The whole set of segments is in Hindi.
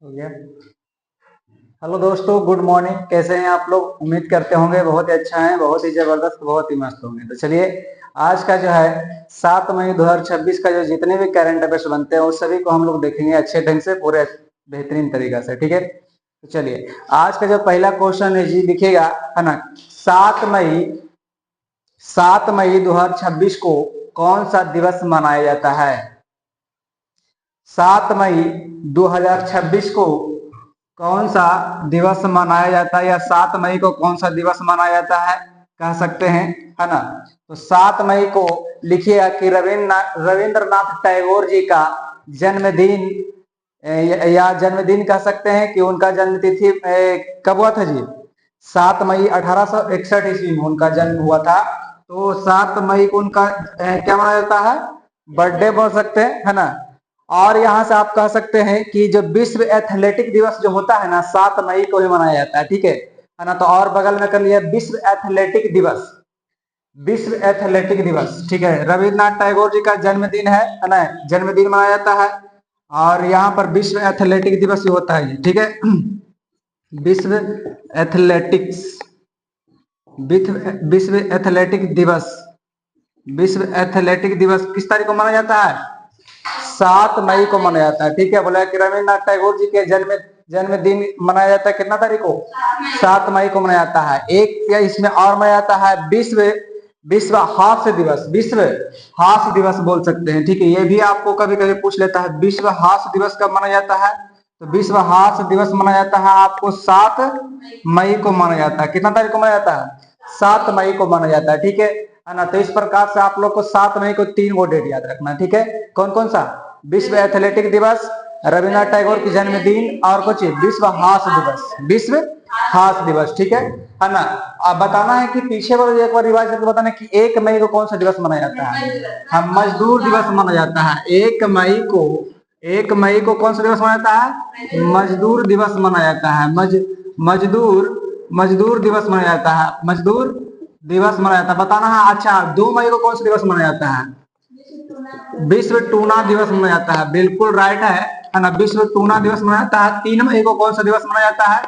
हो गया। हेलो दोस्तों, गुड मॉर्निंग। कैसे हैं आप लोग? उम्मीद करते होंगे बहुत ही अच्छा है, बहुत ही जबरदस्त, बहुत ही मस्त होंगे। तो चलिए, आज का जो है 7 मई 2026 का जो जितने भी करंट अफेयर्स बनते हैं उस सभी को हम लोग देखेंगे अच्छे ढंग से, पूरे बेहतरीन तरीका से। ठीक है, तो चलिए, आज का जो पहला क्वेश्चन है जी, दिखेगा है ना, 7 मई 2026 को कौन सा दिवस मनाया जाता है? 7 मई 2026 को कौन सा दिवस मनाया जाता है, या 7 मई को कौन सा दिवस मनाया जाता है कह सकते हैं, है ना। तो 7 मई को लिखिएगा कि रविंद्रनाथ टैगोर जी का जन्मदिन, या जन्मदिन कह सकते हैं कि उनका जन्म तिथि कब हुआ था जी? 7 मई 1861 ईस्वी में उनका जन्म हुआ था। तो 7 मई को उनका क्या मनाया जाता है? बर्थडे बोल सकते हैं, है ना। और यहाँ से आप कह सकते हैं कि जो विश्व एथलेटिक दिवस जो होता है ना, 7 मई को ही मनाया जाता है। ठीक है ना। तो और बगल में कर लिया विश्व एथलेटिक दिवस, विश्व एथलेटिक दिवस। ठीक है, रविन्द्रनाथ टैगोर जी का जन्मदिन है ना, जन्मदिन मनाया जाता है। और यहाँ पर विश्व एथलेटिक दिवस ही होता है। ठीक है, विश्व एथलेटिक्स, विश्व एथलेटिक दिवस, विश्व एथलेटिक दिवस किस तारीख को मनाया जाता है? 7 मई को मनाया जाता है। ठीक है, बोला कि रविन्द्रनाथ टैगोर जी के जन्मदिन मनाया जाता है कितना तारीख को? 7 मई को मनाया जाता है। एक या इसमें और मनाया जाता है विश्व हास्य दिवस, विश्व हास्य दिवस बोल सकते हैं। ठीक है, ये भी आपको कभी कभी पूछ लेता है, विश्व हास्य दिवस कब मनाया जाता है? तो विश्व हास्य दिवस मनाया जाता है आपको 7 मई को मनाया जाता है। कितना तारीख को मनाया जाता है? 7 मई को मनाया जाता है। ठीक है ना। तो इस प्रकार से आप लोग को 7 मई को 3 गो डेट याद रखना है। ठीक है, कौन कौन सा? विश्व एथलेटिक दिवस, रविन्द्रनाथ टैगोर की जन्मदिन, और कुछ विश्व हास्य दिवस, विश्व हास्य दिवस। ठीक है ना। अब बताना है कि पीछे वाले एक बार रिवाइज करके बताना कि 1 मई को कौन सा दिवस मनाया जाता है? हम मजदूर दिवस मनाया जाता है। 1 मई को, 1 मई को कौन सा दिवस मनाया जाता है? मजदूर दिवस मनाया जाता है। मजदूर दिवस मनाया जाता है, मजदूर दिवस मनाया जाता है। बताना है। अच्छा, 2 मई को कौन सा दिवस मनाया जाता है? विश्व टूना दिवस मनाया जाता है। बिल्कुल राइट है ना, विश्व टूना दिवस मनाया जाता है। 3 मई को कौन सा दिवस मनाया जाता है?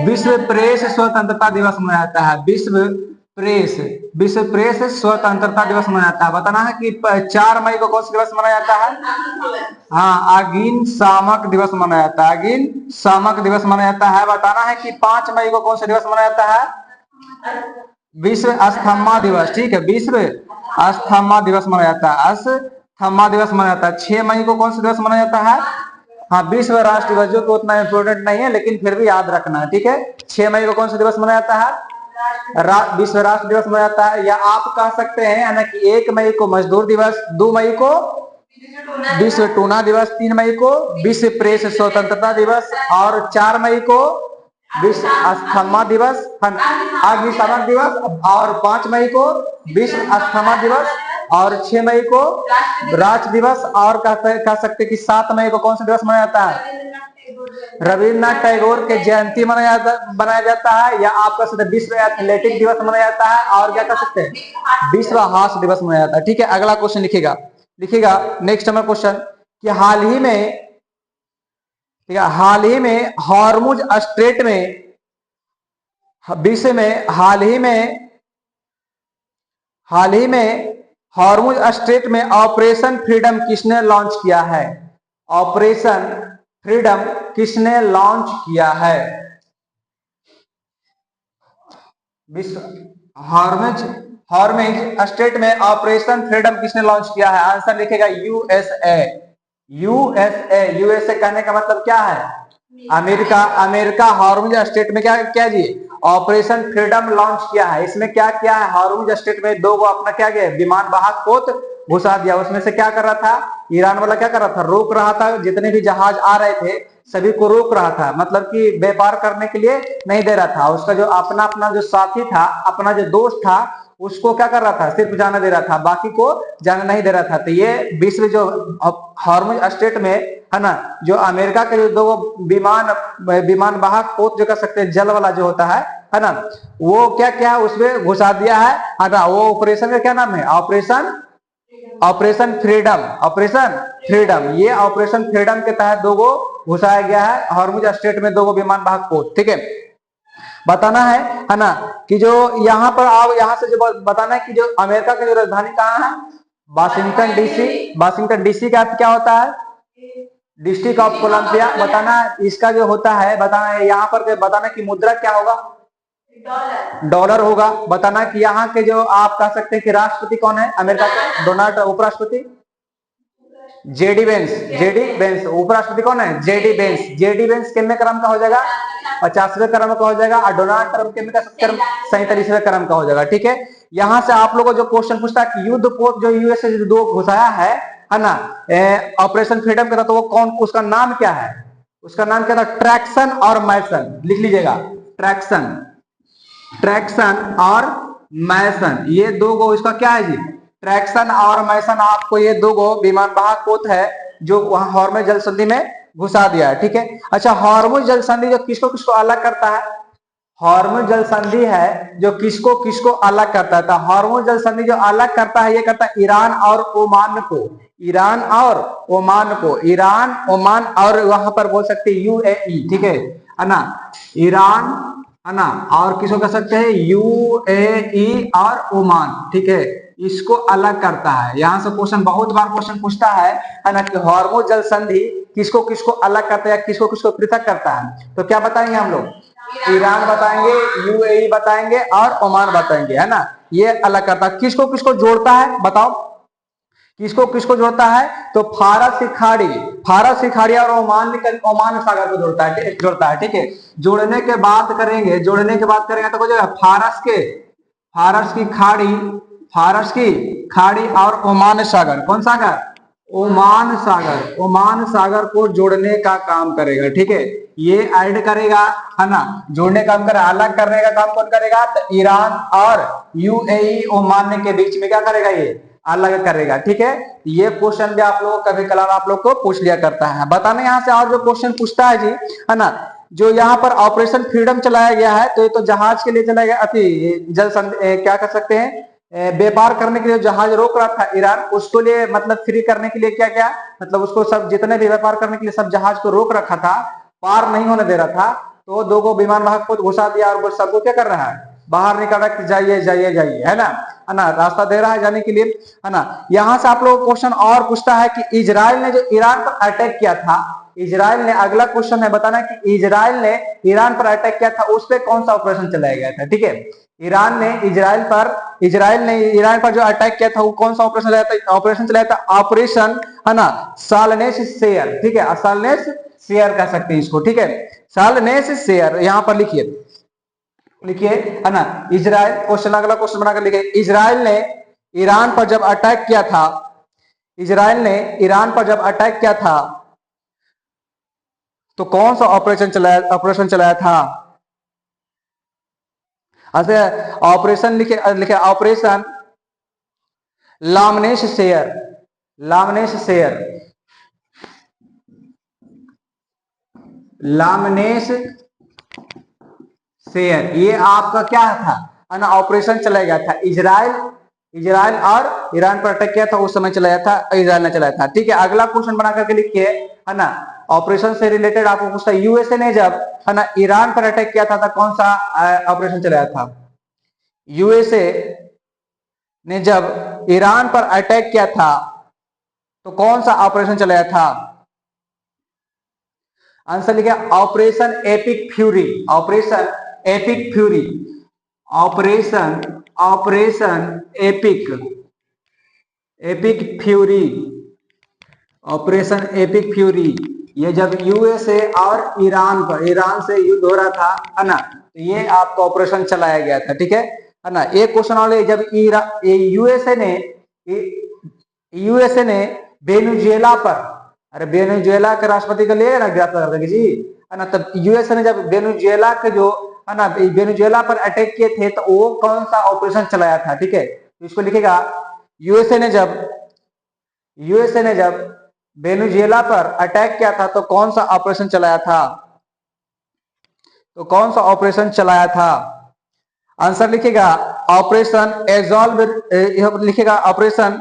विश्व प्रेस स्वतंत्रता दिवस मनाया जाता है। विश्व प्रेस स्वतंत्रता दिवस मनाया जाता है। बताना है कि 4 मई को कौन सा दिवस मनाया जाता है? हाँ, अगिन शामक दिवस मनाया जाता है, अगिन शामक दिवस मनाया जाता है। बताना है कि 5 मई को कौन सा दिवस मनाया जाता है? विश्व अस्थमा दिवस। ठीक है, विश्व अस्थमा दिवस मनाया जाता है, अस्थमा दिवस मनाया जाता है। 6 मई को कौन सा दिवस मनाया जाता है? हाँ, विश्व राष्ट्र दिवस, जो कि उतना इंपोर्टेंट नहीं है लेकिन फिर भी याद रखना है। ठीक है, 6 मई को कौन सा दिवस मनाया जाता है? विश्व राष्ट्र दिवस मनाया जाता है। या आप कह सकते हैं ना कि 1 मई को मजदूर दिवस, 2 मई को विश्व टूना दिवस, 3 मई को विश्व प्रेस स्वतंत्रता दिवस, और 4 मई को विश्व अस्थमा दिवस, अग्निशामक दिवस, और 5 मई को विश्व अस्थमा दिवस, और 6 मई को राष्ट्र दिवस। और कह सकते कि 7 मई को कौन सा दिवस मनाया जाता है? रविन्द्रनाथ टैगोर के जयंती बनाया जाता है। या आप कह सकते हैं विश्व एथलेटिक दिवस मनाया जाता है। और क्या कह सकते हैं? विश्व हास्य दिवस मनाया जाता है। ठीक है, अगला क्वेश्चन लिखिएगा नेक्स्ट नंबर क्वेश्चन, कि हाल ही में हॉर्मुज स्ट्रेट में, विश्व में हाल ही में हॉर्मुज स्ट्रेट में ऑपरेशन फ्रीडम किसने लॉन्च किया है? ऑपरेशन फ्रीडम किसने लॉन्च किया है? विश्व हॉर्मुज स्ट्रेट में ऑपरेशन फ्रीडम किसने लॉन्च किया है? आंसर लिखेगा यूएसए। यूएसए कहने का मतलब क्या है? अमेरिका हॉर्मुज स्ट्रेट में क्या जी? ऑपरेशन फ्रीडम लॉन्च किया है। इसमें क्या किया है? हॉर्मुज स्ट्रेट में 2 अपना क्या किया? विमान वाहक पोत घुसा दिया। उसमें से क्या कर रहा था? ईरान वाला क्या कर रहा था? रोक रहा था। जितने भी जहाज आ रहे थे सभी को रोक रहा था, मतलब कि व्यापार करने के लिए नहीं दे रहा था। उसका जो अपना जो साथी था, अपना जो दोस्त था, उसको क्या कर रहा था? सिर्फ जाने दे रहा था, बाकी को जाने नहीं दे रहा था। तो ये विश्व जो हॉर्मुज स्ट्रेट में है ना, जो अमेरिका के जो 2 विमान वाहक पोत जो कर सकते हैं, जल वाला जो होता है ना, वो क्या उसमें घुसा दिया है ना। वो ऑपरेशन का क्या नाम है? Operation freedom. ऑपरेशन फ्रीडम, ये ऑपरेशन फ्रीडम के तहत 2 घुसाया गया है हॉर्मुज स्ट्रेट में 2 विमान वाहक पोत। ठीक है, बताना है ना कि जो यहाँ पर आप यहाँ से जो बताना है कि जो अमेरिका की जो राजधानी कहाँ है, वाशिंगटन डीसी। वाशिंगटन डीसी का क्या होता है, डिस्ट्रिक्ट ऑफ कोलंबिया। बताना है इसका जो होता है, बताना है यहाँ पर बताना कि मुद्रा क्या होगा, डॉलर होगा। बताना कि यहाँ के जो आप कह सकते हैं कि राष्ट्रपति कौन है अमेरिका के, डोनाल्ड। उपराष्ट्रपति जेडी वेंस। JD Vance. उपराष्ट्रपति कौन है, जेडी वेंस। जेडी वेंस कितने क्रम का हो जाएगा, 50वें क्रम का हो जाएगा। और डोनाल्ड ट्रंप कितने का, 47वें क्रम का हो जाएगा। ठीक है, यहाँ से आप लोगों को जो क्वेश्चन पूछता है कि युद्ध पोत जो यूएस से जो घुसाया है ना ऑपरेशन फ्रीडम के था, तो वो कौन, उसका नाम क्या है, उसका नाम क्या था, ट्रैक्सन और मैसन। लिख लीजिएगा, ट्रैक्सन, ट्रैक्सन और मैसन, ये 2 गो इसका क्या है जी, ट्रैक्सन और मैसन। आपको ये 2 गो विमान वाहक पोत है जो वहां हॉर्मुज जल संधि में घुसा दिया है। ठीक है, अच्छा हॉर्मुज जल संधि जो किसको किसको अलग करता है, हॉर्मुज जल संधि है जो किसको किसको अलग करता है। हॉर्मुज जल संधि जो अलग करता है, ये करता है ईरान और ओमान को, ईरान और ओमान को, ईरान ओमान और वहां पर बोल सकते हैं यूएई। ठीक है ना, ईरान है ना, और किसको कह सकते हैं, यूएई और ओमान। ठीक है, इसको अलग करता है। यहां से क्वेश्चन बहुत बार क्वेश्चन पूछता है ना कि हॉर्मुज जल संधि किसको किसको अलग करता है, किसको किसको पृथक करता है। तो क्या बताएंगे हम लोग, ईरान बताएंगे, यूएई बताएंगे और ओमान बताएंगे, है ना। ये अलग करता है। किसको किसको जोड़ता है बताओ, किसको किसको जोड़ता है, तो फारस की खाड़ी, फारस की खाड़ी और ओमान सागर को जोड़ता है। ठीक है, जोड़ने के बात करेंगे, जोड़ने के बात करेंगे तो जो फारस के, फारस की खाड़ी, फारस की खाड़ी और ओमान सागर, कौन सागर, ओमान सागर, ओमान सागर को जोड़ने का काम करेगा। ठीक है, ये ऐड करेगा, है ना, जोड़ने का काम करेगा। अलग करने का काम कौन करेगा, तो ईरान और यूएई ओमान के बीच में क्या करेगा, ये अलग करेगा। ठीक है, ये क्वेश्चन भी आप लोग कभी कलाम आप लोग को पूछ लिया करता है। बताने यहाँ से और जो क्वेश्चन पूछता है जी, है ना, जो यहाँ पर ऑपरेशन फ्रीडम चलाया गया है, तो ये तो जहाज के लिए चलाया गया, अति जल क्या कर सकते हैं, व्यापार करने के लिए जहाज रोक रहा था ईरान, उसको लिए मतलब फ्री करने के लिए क्या क्या, मतलब उसको सब जितने भी व्यापार करने के लिए सब जहाज को रोक रखा था, पार नहीं होने दे रहा था, तो 2 गो विमान वाहक को घुसा दिया और वो सबको क्या कर रहा है, बाहर निकाल रहा है, जाइए जाइए जाइए, है ना, रास्ता दे रहा है जाने के लिए, है ना। यहां से आप लोग क्वेश्चन और पूछता है कि इजराइल ने जो ईरान पर अटैक किया था, इजराइल ने, अगला क्वेश्चन है बताना कि इजराइल ने ईरान पर अटैक किया था, उस पर कौन सा ऑपरेशन चलाया गया था। ठीक है, ईरान ने इजराइल पर जो अटैक किया था वो कौन सा ऑपरेशन चलाया था, ऑपरेशन चलाया था ऑपरेशन, है ना, सालनेस शेयर। ठीक है, सालनेस शेयर कह सकते हैं इसको। ठीक है, सालनेस शेयर यहां पर लिखिए, लिखिए, है ना। इजराइल, क्वेश्चन अगला क्वेश्चन बनाकर लिखिए, इजराइल ने ईरान पर जब अटैक किया था, इजराइल ने ईरान पर जब अटैक किया था तो कौन सा ऑपरेशन चलाया था। ऑपरेशन लिखे ऑपरेशन लामनेश शेयर, लामनेश शेयर, लामनेश शेयर, ये आपका क्या था, है ना, ऑपरेशन चलाया गया था। इजराइल और ईरान पर अटैक किया था, उस समय चलाया था, इजराइल ने चलाया था। ठीक है, अगला क्वेश्चन बना करके लिखिए, है ना, ऑपरेशन से रिलेटेड आपको पूछता है, यूएसए ने जब, है ना, ईरान पर अटैक किया था कौन सा ऑपरेशन चलाया था। यूएसए ने जब ईरान पर अटैक किया था तो कौन सा ऑपरेशन चलाया था। आंसर लिखिए operation epic fury, operation epic fury, operation epic fury, operation epic fury. ये जब यूएसए और ईरान से युद्ध हो रहा था, है ना, तो ये आपका ऑपरेशन चलाया गया था। ठीक है ना। एक क्वेश्चन और, जब यूएसए ने वेनेजुएला पर, अरे वेनेजुएला के राष्ट्रपति को ले ना गिरफ्तार करके जी, है ना, तब यूएसए ने जब वेनेजुएला के जो, है ना, वेनेजुएला पर अटैक किए थे तो वो कौन सा ऑपरेशन चलाया था। ठीक है, तो इसको लिखेगा, यूएसए ने जब वेनेजुएला पर अटैक किया था तो कौन सा ऑपरेशन चलाया था, तो कौन सा ऑपरेशन चलाया था। आंसर लिखेगा ऑपरेशन एब्सॉल्व, लिखेगा operation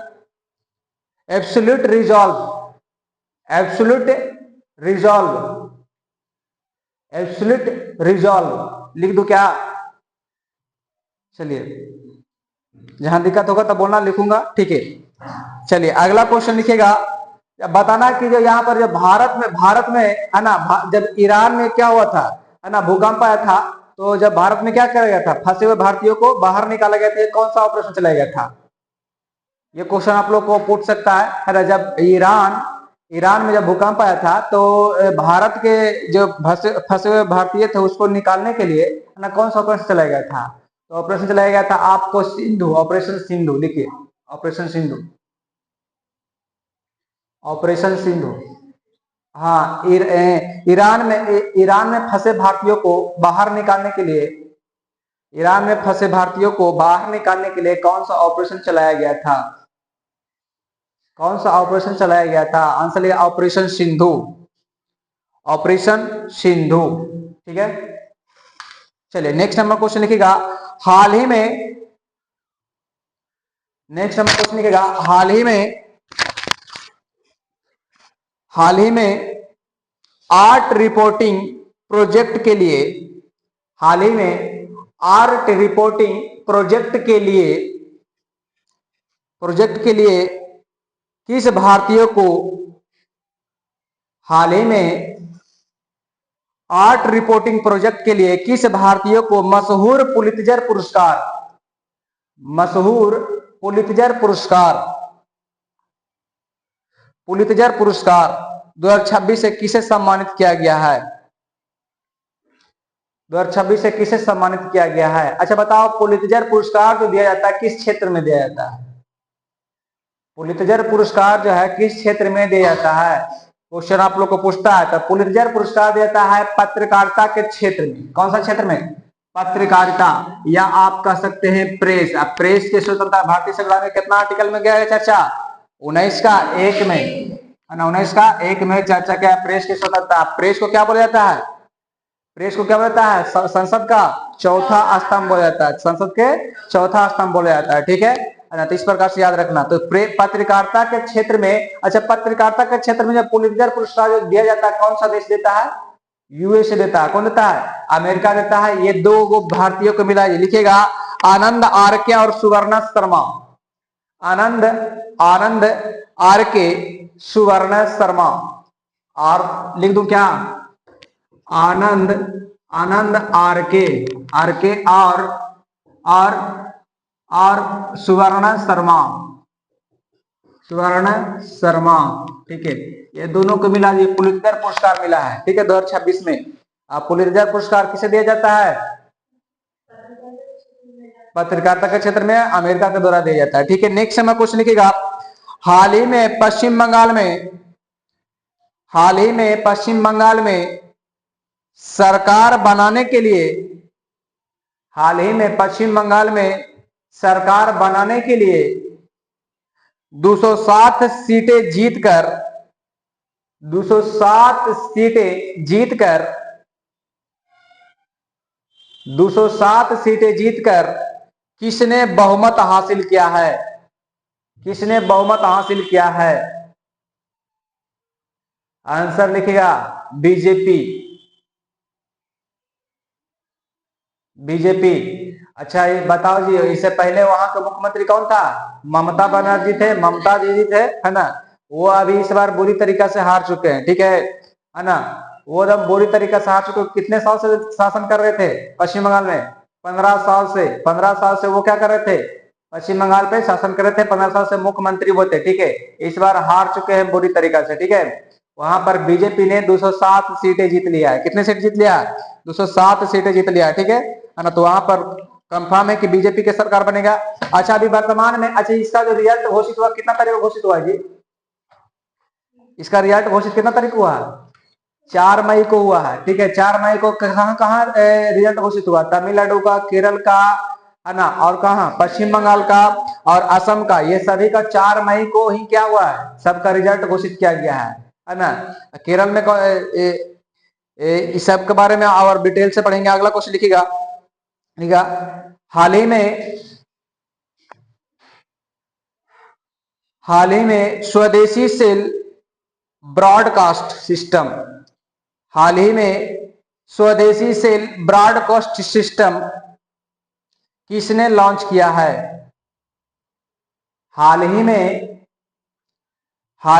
absolute resolve, absolute resolve, absolute resolve लिख दो क्या? चलिए, जहां दिक्कत होगा तब बोलना, लिखूंगा, ठीक है। चलिए अगला क्वेश्चन लिखेगा, बताना कि जो यहाँ पर जो भारत में है ना, जब ईरान में क्या हुआ था, है ना, भूकंप आया था, तो जब भारत में क्या किया गया था, फंसे हुए भारतीयों को बाहर निकाला गया था, कौन सा ऑपरेशन चलाया गया था? ये क्वेश्चन आप लोग को पूछ सकता है ना। जब ईरान में जब भूकंप आया था, तो भारत के जो फंसे हुए भारतीय थे उसको निकालने के लिए ना कौन सा ऑपरेशन चलाया गया था? तो ऑपरेशन चलाया गया था आपको सिंधु, ऑपरेशन सिंधु लिखिए, ऑपरेशन सिंधु, ऑपरेशन सिंधु। हाँ, ईरान में फंसे भारतीयों को बाहर निकालने के लिए, ईरान में फंसे भारतीयों को बाहर निकालने के लिए कौन सा ऑपरेशन चलाया गया था? कौन सा ऑपरेशन चलाया गया था? आंसर लिखा ऑपरेशन सिंधु, ऑपरेशन सिंधु, ठीक है। चलिए नेक्स्ट नंबर क्वेश्चन लिखिएगा, हाल ही में, नेक्स्ट नंबर क्वेश्चन लिखिएगा, हाल ही में आर्ट रिपोर्टिंग प्रोजेक्ट के लिए, हाल ही में आर्ट रिपोर्टिंग प्रोजेक्ट के लिए किस भारतीय को, हाल ही में आर्ट रिपोर्टिंग प्रोजेक्ट के लिए किस भारतीय को मशहूर पुलित्जर पुरस्कार, मशहूर पुलित्जर पुरस्कार, पुलित्जर पुरस्कार 2026 से किसे सम्मानित किया गया है? 2026 से किसे सम्मानित किया गया है? अच्छा बताओ, पुलित्जर पुरस्कार जो दिया जाता है किस क्षेत्र में दिया जाता है? पुलित्जर पुरस्कार जो है किस क्षेत्र में दिया जाता है? क्वेश्चन आप लोग को पूछता है, तो पुलित्जर पुरस्कार देता है पत्रकारिता के क्षेत्र में। कौन सा क्षेत्र में? पत्रकारिता, या आप कह सकते हैं प्रेस। अब प्रेस के स्वतंत्रता भारतीय संविधान में कितना आर्टिकल में गया है चर्चा? 19 का 1 में, है ना, 19 का 1 में चर्चा क्या है? प्रेस की स्वतंत्रता। प्रेस को क्या बोला जाता है? प्रेस को क्या बोला जाता है? संसद का चौथा स्तंभ बोला जाता है, संसद के चौथा स्तंभ बोला जाता है, ठीक है ना। तो इस प्रकार से याद रखना। तो पत्रकारिता के क्षेत्र में, अच्छा पत्रकारिता के क्षेत्र में जब पुलित्जर पुरस्कार जो दिया जाता है, कौन सा देश देता है? यूएसए देता है। कौन देता है? अमेरिका देता है। ये दो गो भारतीयों को मिला, लिखिएगा आनंद आरके और सुवर्णा शर्मा, आनंद आरके सुवर्ण शर्मा, और लिख दूं क्या? आनंद आरके और सुवर्ण शर्मा, ठीक है। ये दोनों को मिला ये पुलित्जर पुरस्कार मिला है, ठीक है, 2026 में। अब पुलित्जर पुरस्कार किसे दिया जाता है? पत्रकारिता के क्षेत्र में अमेरिका के द्वारा दिया जाता है, ठीक है। नेक्स्ट समय क्वेश्चन लिखिएगा, हाल ही में पश्चिम बंगाल में सरकार बनाने के लिए, हाल ही में पश्चिम बंगाल में सरकार बनाने के लिए 207 सीटें जीतकर 207 सीटें जीतकर किसने बहुमत हासिल किया है? किसने बहुमत हासिल किया है? आंसर लिखिएगा बीजेपी, बीजेपी। अच्छा ये बताओ जी, इससे पहले वहां के मुख्यमंत्री कौन था? ममता बनर्जी थे, ममता दीदी थे, है ना। वो अभी इस बार बुरी तरीका से हार चुके हैं, ठीक है ना। वो जब बुरी तरीका से हार चुके, कितने साल से शासन कर रहे थे पश्चिम बंगाल में? 15 साल से। 15 साल से वो क्या कर रहे थे? पश्चिम बंगाल पे शासन कर रहे थे, 15 साल से मुख्यमंत्री वो थे, ठीक है। इस बार हार चुके हैं बुरी तरीका से, ठीक है। वहां पर बीजेपी ने 207 सीटें जीत लिया है। कितने सीट जीत लिया? 207 सीटें जीत लिया, ठीक है ना। तो वहां पर कंफर्म है कि बीजेपी की सरकार बनेगा। अच्छा अभी वर्तमान में, अच्छा इसका जो रिजल्ट घोषित हुआ कितना तारीख को घोषित हुआ जी? इसका रिजल्ट घोषित कितना तारीख को हुआ? 4 मई को हुआ है, ठीक है। 4 मई को कहां कहां रिजल्ट घोषित हुआ? तमिलनाडु का, केरल का, है ना, और कहा पश्चिम बंगाल का और असम का। ये सभी का 4 मई को ही क्या हुआ है? सबका रिजल्ट घोषित किया गया है ना। केरल में इस सब के बारे में और डिटेल से पढ़ेंगे। अगला क्वेश्चन लिखिएगा, हाल ही में स्वदेशी सेल ब्रॉडकास्ट सिस्टम। हाल ही में स्वदेशी सेल ब्रॉडकास्ट सिस्टम किसने लॉन्च किया है? हाल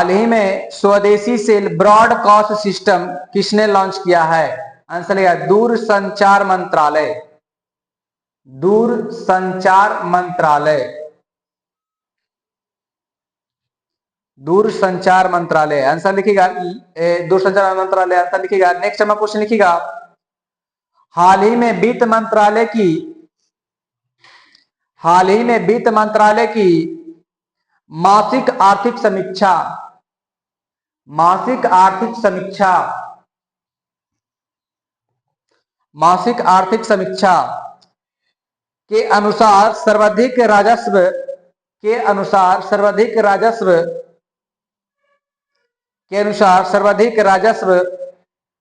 ही में स्वदेशी सेल ब्रॉडकास्ट सिस्टम किसने लॉन्च किया है? आंसर लिखा दूरसंचार मंत्रालय। दूरसंचार मंत्रालय। दूरसंचार मंत्रालय आंसर लिखिएगा। दूरसंचार मंत्रालय आंसर लिखिएगा। नेक्स्ट में क्वेश्चन लिखिएगा, हाल ही में वित्त मंत्रालय की मासिक आर्थिक समीक्षा मासिक आर्थिक समीक्षा के अनुसार सर्वाधिक राजस्व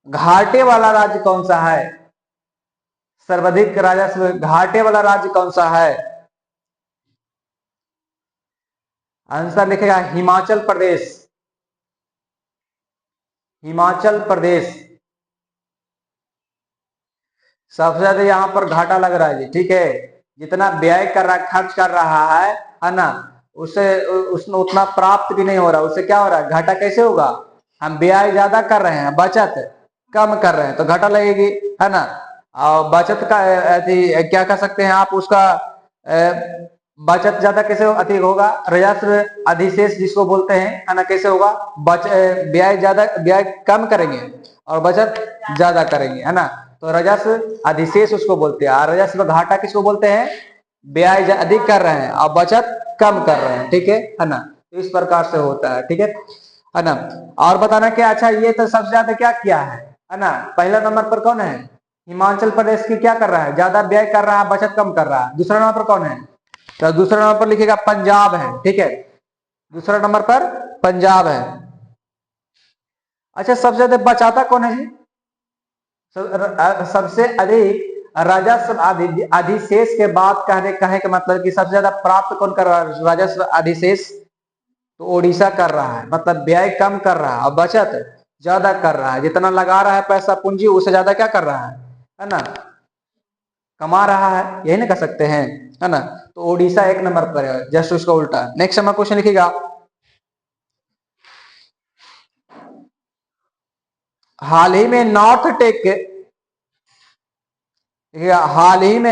घाटे वाला राज्य कौन सा है? सर्वाधिक राजस्व घाटे वाला राज्य कौन सा है? आंसर लिखेगा हिमाचल प्रदेश। हिमाचल प्रदेश सबसे ज्यादा यहाँ पर घाटा लग रहा है जी। ठीक है, जितना व्यय कर रहा है, खर्च कर रहा है ना, उसमें उतना प्राप्त भी नहीं हो रहा। उससे क्या हो रहा है? घाटा कैसे होगा? हम व्यय ज्यादा कर रहे हैं, बचत कम कर रहे हैं, तो घाटा लगेगी, है ना। और बचत का क्या कर सकते हैं आप उसका, बचत ज्यादा कैसे अधिक होगा? राजस्व अधिशेष जिसको बोलते हैं, है ना, कैसे होगा? व्यय कम करेंगे और बचत ज्यादा करेंगे, है ना, तो राजस्व अधिशेष उसको बोलते हैं। और राजस्व घाटा किसको बोलते हैं? व्यय अधिक कर रहे हैं और बचत कम कर रहे हैं। ठीक है ना, इस प्रकार से होता है। ठीक है ना। और बताना क्या, अच्छा ये तो सबसे ज्यादा क्या किया है ना, पहला नंबर पर कौन है? हिमाचल प्रदेश की क्या कर रहा है? ज्यादा व्यय कर रहा है, बचत कम कर रहा है। दूसरा नंबर पर कौन है? तो दूसरा नंबर पर लिखेगा पंजाब है। ठीक है, दूसरा नंबर पर पंजाब है। अच्छा, सबसे ज्यादा बचाता कौन है जी? सबसे अधिक राजस्व अधिशेष के बाद कहे का मतलब कि सबसे ज्यादा प्राप्त कौन कर रहा है राजस्व अधिशेष? तो ओडिशा कर रहा है, मतलब व्यय कम कर रहा है और बचत ज्यादा कर रहा है। जितना लगा रहा है पैसा पूंजी, उससे ज्यादा क्या कर रहा है ना, कमा रहा है, यही ना कह सकते हैं, है ना। तो ओडिशा एक नंबर पर है, जस्ट उसका उल्टा। नेक्स्ट हमारा क्वेश्चन लिखिएगा, हाल ही में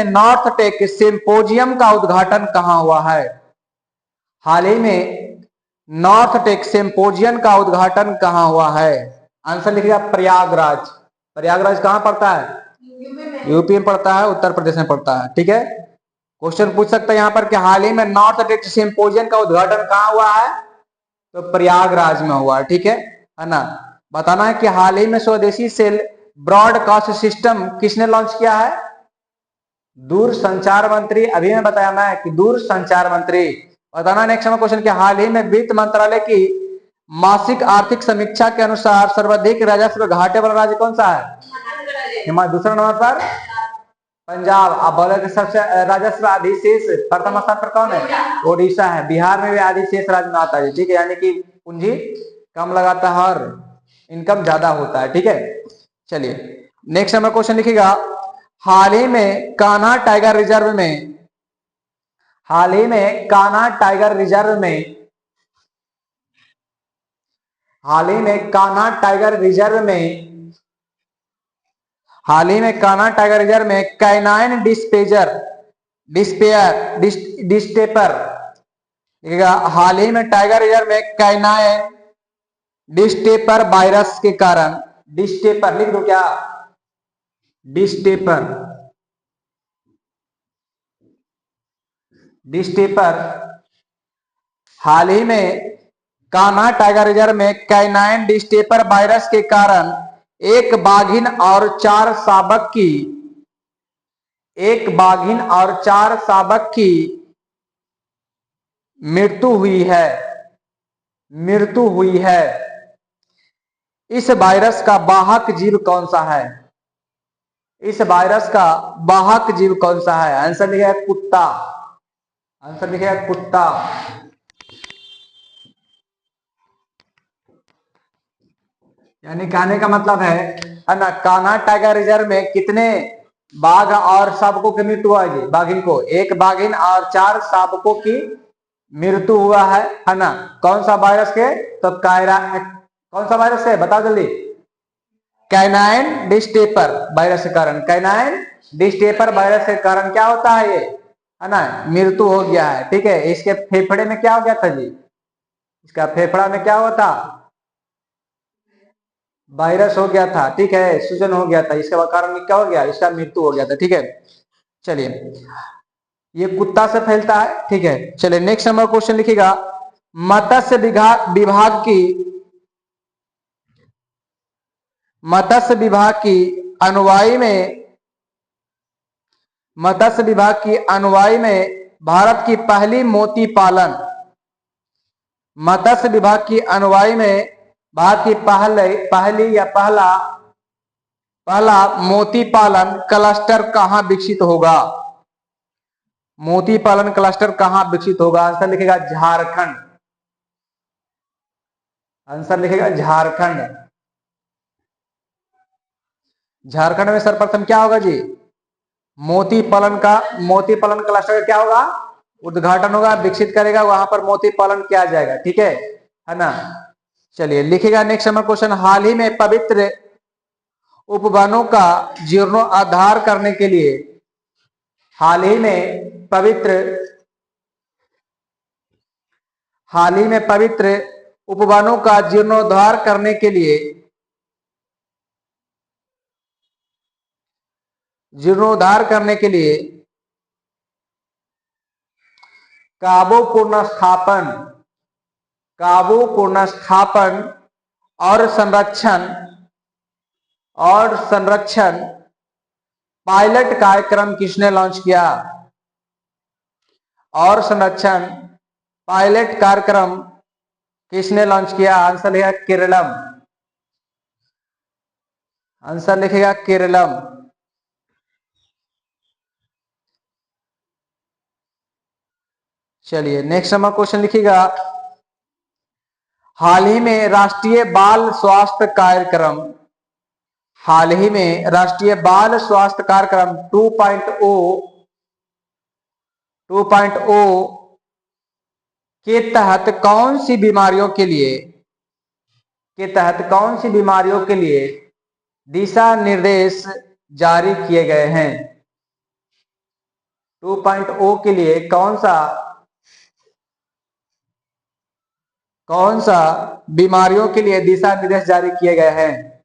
नॉर्थ टेक सिंपोजियम का उद्घाटन कहां हुआ है? हाल ही में नॉर्थ टेक सिंपोजियम का उद्घाटन कहां हुआ है? आंसर लिखिएगा प्रयागराज। प्रयागराज कहां पड़ता है? यूपी में पड़ता है, उत्तर प्रदेश में पड़ता है। ठीक है, क्वेश्चन पूछ सकता है यहाँ पर कि हाल ही में नॉर्थ टेक सिंपोजियम का उद्घाटन कहां हुआ है? तो प्रयागराज में हुआ। ठीक है ना। बताना है कि हाल ही में स्वदेशी सेल ब्रॉडकास्ट सिस्टम किसने लॉन्च किया है? दूरसंचार मंत्री। अभी मैं बताना है कि दूरसंचार मंत्री। बताना नेक्स्ट क्वेश्चन कि हाल ही में वित्त मंत्रालय की मासिक आर्थिक समीक्षा के अनुसार सर्वाधिक राजस्व घाटे वाला राज्य कौन सा है? दूसरा नंबर पर पंजाब। अब बोले सबसे राजस्व अधिशेष प्रथम स्थान पर कौन है? ओडिशा है। बिहार में भी अधिशेष राज्य में आता है। ठीक है, यानी कि पूंजी कम लगाता है और इनकम ज्यादा होता है। ठीक है, चलिए नेक्स्ट नंबर क्वेश्चन लिखिएगा, हाल ही में कान्हा टाइगर रिजर्व में हाल ही में कान्हा टाइगर रिजर्व में हाल ही में कान्हा टाइगर रिजर्व में हाल ही में कान्हा टाइगर रिजर्व में कैनाइन डिस्टेपर हाल ही में टाइगर रिजर्व में कैनाइन डिस्टेपर वायरस के कारण, डिस्टेपर लिख दो क्या? डिस्टेपर हाल ही में कान्हा टाइगर रिजर्व में कैनाइन डिस्टेपर वायरस के कारण एक बाघिन और चार शावक की मृत्यु हुई है। इस वायरस का वाहक जीव कौन सा है? आंसर लिखा है कुत्ता। यानी कहने का मतलब है ना, कान्हा टाइगर रिजर्व में कितने बाघ और शावकों की मृत्यु हुआ है? बाघिन को, एक बाघिन और 4 शावकों की मृत्यु हुआ है ना? कौन सा वायरस के? तो कौन सा वायरस है बताओ जल्दी? कैनाइन डिस्टेपर वायरस के कारण। कैनाइन डिस्टेपर वायरस के कारण क्या होता है ये, है ना, मृत्यु हो गया है। ठीक है, इसके फेफड़े में क्या हो गया था जी? इसका फेफड़ा में क्या हुआ था? वायरस हो गया था। ठीक है, सूजन हो गया था, इसके कारण क्या हो गया? इसका मृत्यु हो गया था। ठीक है, चलिए, ये कुत्ता से फैलता है। ठीक है, चलिए नेक्स्ट नंबर क्वेश्चन लिखिएगा। मत्स्य विभाग की मत्स्य विभाग की अनुवाई में मत्स्य विभाग की अनुवाई में भारत की पहली मोती पालन मत्स्य विभाग की अनुवाई में भारत की पहली या पहला मोती पालन क्लस्टर कहां विकसित होगा? मोती पालन क्लस्टर कहां विकसित होगा? आंसर लिखेगा झारखंड। आंसर लिखेगा झारखंड। झारखंड में सर्वप्रथम क्या होगा जी? मोती पालन क्लस्टर का क्या होगा? उद्घाटन होगा, विकसित करेगा, वहां पर मोती पालन किया जाएगा। ठीक है ना? चलिए लिखिएगा नेक्स्ट नंबर क्वेश्चन। हाल ही में पवित्र उपवनों का जीर्णोद्धार करने के लिए हाल ही में पवित्र उपवनों का जीर्णोद्धार करने के लिए काबू पुनर्स्थापन और संरक्षण पायलट कार्यक्रम किसने लॉन्च किया? और संरक्षण पायलट कार्यक्रम किसने लॉन्च किया? आंसर लिखेगा केरलम। आंसर लिखेगा केरलम। चलिए नेक्स्ट नंबर क्वेश्चन लिखिएगा। हाल ही में राष्ट्रीय बाल स्वास्थ्य कार्यक्रम 2.0 के तहत कौन सी बीमारियों के लिए दिशा निर्देश जारी किए गए हैं? 2.0 के लिए कौन सा बीमारियों के लिए दिशा निर्देश जारी किए गए हैं?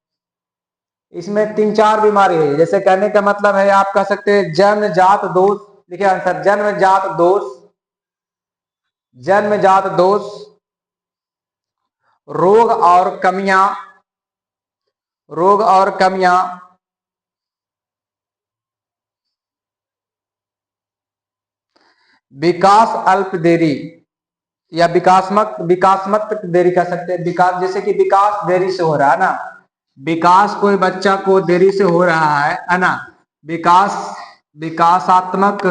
इसमें 3-4 बीमारी है। जैसे कहने का मतलब है, आप कह सकते हैं जन्मजात दोष। लिखिए आंसर, जन्मजात दोष, रोग और कमियां, विकास अल्प देरी या विकासमत देरी कह सकते हैं। विकास, जैसे कि विकास देरी से हो रहा है ना, विकास कोई बच्चा को देरी से हो रहा है ना, विकासात्मक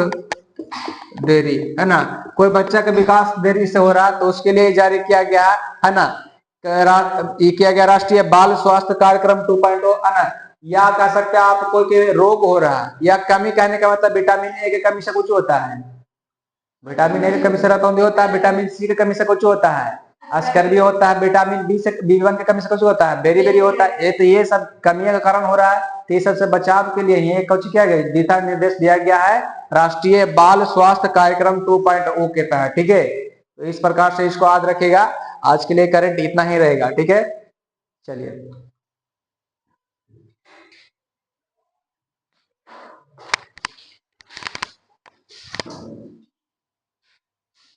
देरी, है ना, कोई बच्चा का विकास देरी से हो रहा है तो उसके लिए जारी किया गया है ना, किया गया राष्ट्रीय बाल स्वास्थ्य कार्यक्रम 2.0, है ना। या कह सकते हैं आप कोई के रोग हो रहा है या कमी, कहने का मतलब विटामिन ए की कमी से कुछ होता है, विटामिन ए की कमी से रतौंधी होता है, विटामिन सी की कमी से कुछ होता है, अस्कर्वी होता है, विटामिन B1 की कमी से कुछ होता है, बेरी होता है। तो ये सब कमियों के कारण हो रहा है। तो ये सबसे बचाव के लिए ये कुछ किया गया, दिशा निर्देश दिया गया है राष्ट्रीय बाल स्वास्थ्य कार्यक्रम 2.0 के तहत। ठीक है, तो इस प्रकार से इसको याद रखिएगा। आज के लिए करंट इतना ही रहेगा। ठीक है, चलिए।